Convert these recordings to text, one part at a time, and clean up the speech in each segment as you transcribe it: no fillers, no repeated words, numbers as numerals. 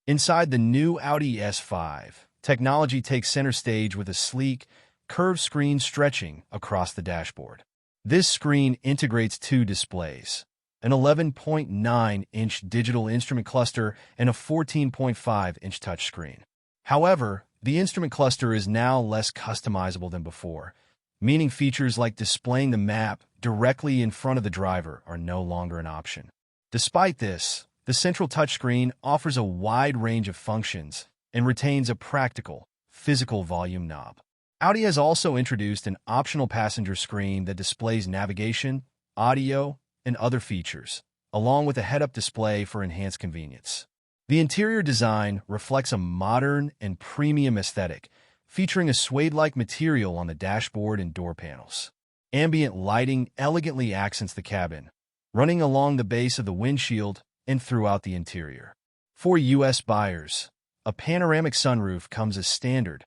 Inside the new Audi S5, technology takes center stage with a sleek, curved screen stretching across the dashboard. This screen integrates two displays, an 11.9-inch digital instrument cluster and a 14.5-inch touchscreen. However, the instrument cluster is now less customizable than before, meaning features like displaying the map directly in front of the driver are no longer an option. Despite this, the central touchscreen offers a wide range of functions and retains a practical, physical volume knob. Audi has also introduced an optional passenger screen that displays navigation, audio, and other features, along with a head-up display for enhanced convenience. The interior design reflects a modern and premium aesthetic, featuring a suede-like material on the dashboard and door panels. Ambient lighting elegantly accents the cabin, running along the base of the windshield and throughout the interior. For U.S. buyers, a panoramic sunroof comes as standard,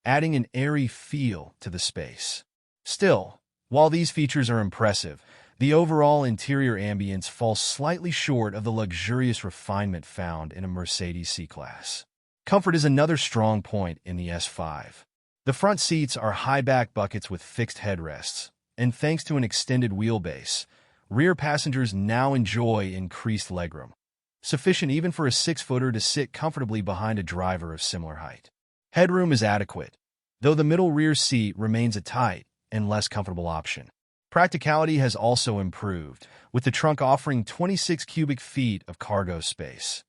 adding an airy feel to the space. Still, while these features are impressive, the overall interior ambience falls slightly short of the luxurious refinement found in a Mercedes C-Class. Comfort is another strong point in the S5. The front seats are high-back buckets with fixed headrests, and thanks to an extended wheelbase, rear passengers now enjoy increased legroom, sufficient even for a 6-footer to sit comfortably behind a driver of similar height. Headroom is adequate, though the middle rear seat remains a tight and less comfortable option. Practicality has also improved, with the trunk offering 26 cubic feet of cargo space,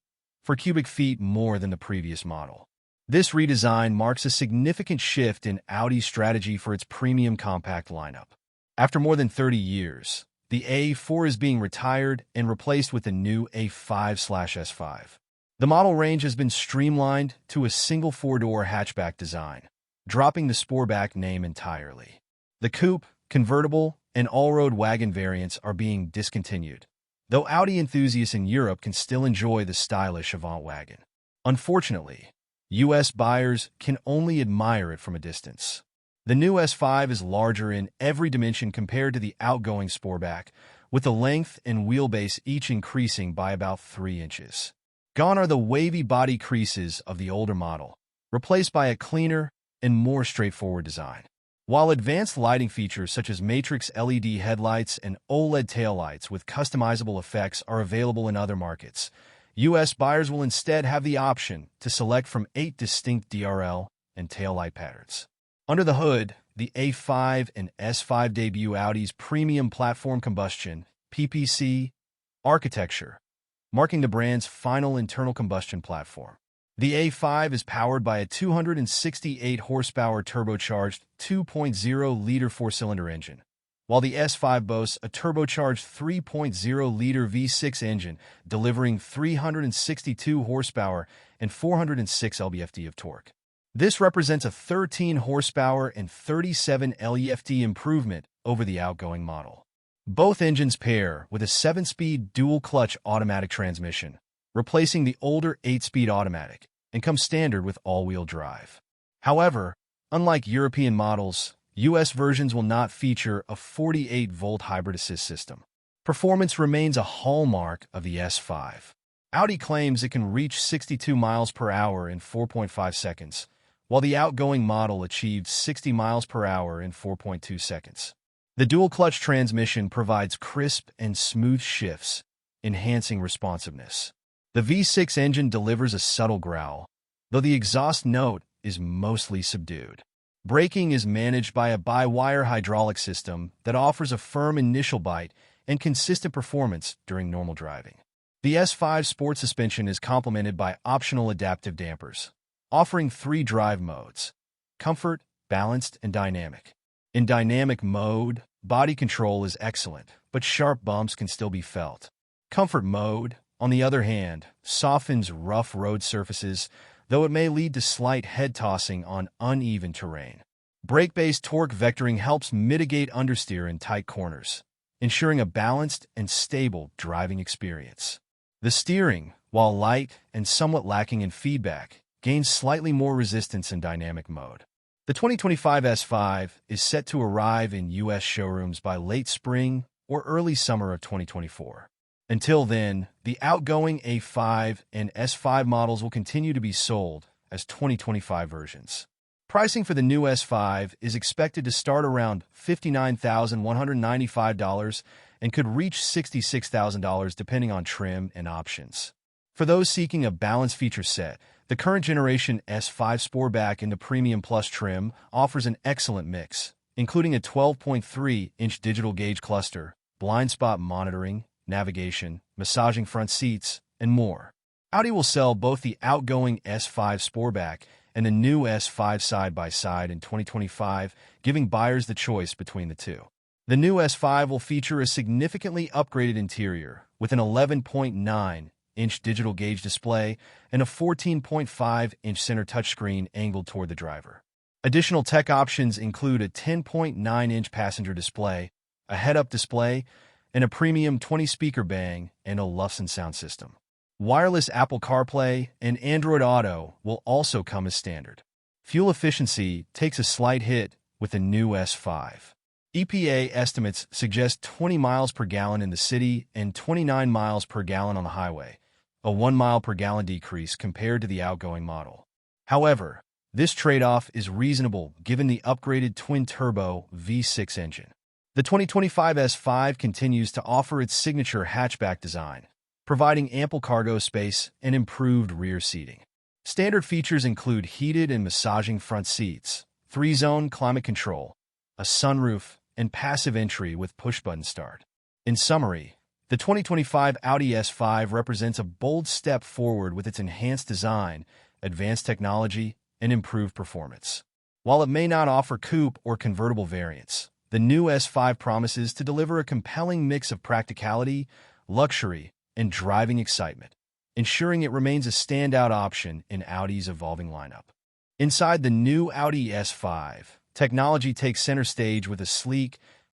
4 cubic feet more than the previous model. This redesign marks a significant shift in Audi's strategy for its premium compact lineup. After more than 30 years, the A4 is being retired and replaced with the new A5/S5. The model range has been streamlined to a single 4-door hatchback design, dropping the Sportback name entirely. The coupe, convertible, and all-road wagon variants are being discontinued, though Audi enthusiasts in Europe can still enjoy the stylish Avant wagon. Unfortunately, U.S. buyers can only admire it from a distance. The new S5 is larger in every dimension compared to the outgoing Sportback, with the length and wheelbase each increasing by about 3 inches. Gone are the wavy body creases of the older model, replaced by a cleaner and more straightforward design. While advanced lighting features such as matrix LED headlights and OLED taillights with customizable effects are available in other markets, U.S. buyers will instead have the option to select from 8 distinct DRL and taillight patterns. Under the hood, the A5 and S5 debut Audi's premium platform combustion architecture, marking the brand's final internal combustion platform. The A5 is powered by a 268 horsepower turbocharged 2.0-liter 4-cylinder engine, while the S5 boasts a turbocharged 3.0-liter V6 engine delivering 362 horsepower and 406 lb-ft of torque. This represents a 13 horsepower and 37 lb-ft improvement over the outgoing model. Both engines pair with a 7-speed dual-clutch automatic transmission, replacing the older 8-speed automatic, and come standard with all-wheel drive. However, unlike European models, U.S. versions will not feature a 48-volt hybrid assist system. Performance remains a hallmark of the S5. Audi claims it can reach 62 miles per hour in 4.5 seconds, while the outgoing model achieved 60 miles per hour in 4.2 seconds. The dual-clutch transmission provides crisp and smooth shifts, enhancing responsiveness. The V6 engine delivers a subtle growl, though the exhaust note is mostly subdued. Braking is managed by a by-wire hydraulic system that offers a firm initial bite and consistent performance during normal driving. The S5 Sport suspension is complemented by optional adaptive dampers, offering 3 drive modes: comfort, balanced, and dynamic. In dynamic mode, body control is excellent, but sharp bumps can still be felt. Comfort mode, on the other hand, softens rough road surfaces, though it may lead to slight head tossing on uneven terrain. Brake-based torque vectoring helps mitigate understeer in tight corners, ensuring a balanced and stable driving experience. The steering, while light and somewhat lacking in feedback, gains slightly more resistance in dynamic mode. The 2025 S5 is set to arrive in U.S. showrooms by late spring or early summer of 2024. Until then, the outgoing A5 and S5 models will continue to be sold as 2025 versions. Pricing for the new S5 is expected to start around $59,195 and could reach $66,000 depending on trim and options. For those seeking a balanced feature set, the current generation S5 Sportback in the Premium Plus trim offers an excellent mix, including a 12.3-inch digital gauge cluster, blind spot monitoring, navigation, massaging front seats, and more. Audi will sell both the outgoing S5 Sportback and the new S5 side-by-side in 2025, giving buyers the choice between the two. The new S5 will feature a significantly upgraded interior with an 11.9-inch digital gauge display and a 14.5-inch center touchscreen angled toward the driver. Additional tech options include a 10.9-inch passenger display, a head-up display, and a premium 20-speaker Bang & Olufsen sound system. Wireless Apple CarPlay and Android Auto will also come as standard. Fuel efficiency takes a slight hit with the new S5. EPA estimates suggest 20 miles per gallon in the city and 29 miles per gallon on the highway, a 1 mile per gallon decrease compared to the outgoing model. However, this trade-off is reasonable given the upgraded twin-turbo V6 engine. The 2025 S5 continues to offer its signature hatchback design, providing ample cargo space and improved rear seating. Standard features include heated and massaging front seats, 3-zone climate control, a sunroof, and passive entry with push-button start. In summary, the 2025 Audi S5 represents a bold step forward with its enhanced design, advanced technology, and improved performance. While it may not offer coupe or convertible variants, the new S5 promises to deliver a compelling mix of practicality, luxury, and driving excitement, ensuring it remains a standout option in Audi's evolving lineup. Inside the new Audi S5, technology takes center stage with a sleek,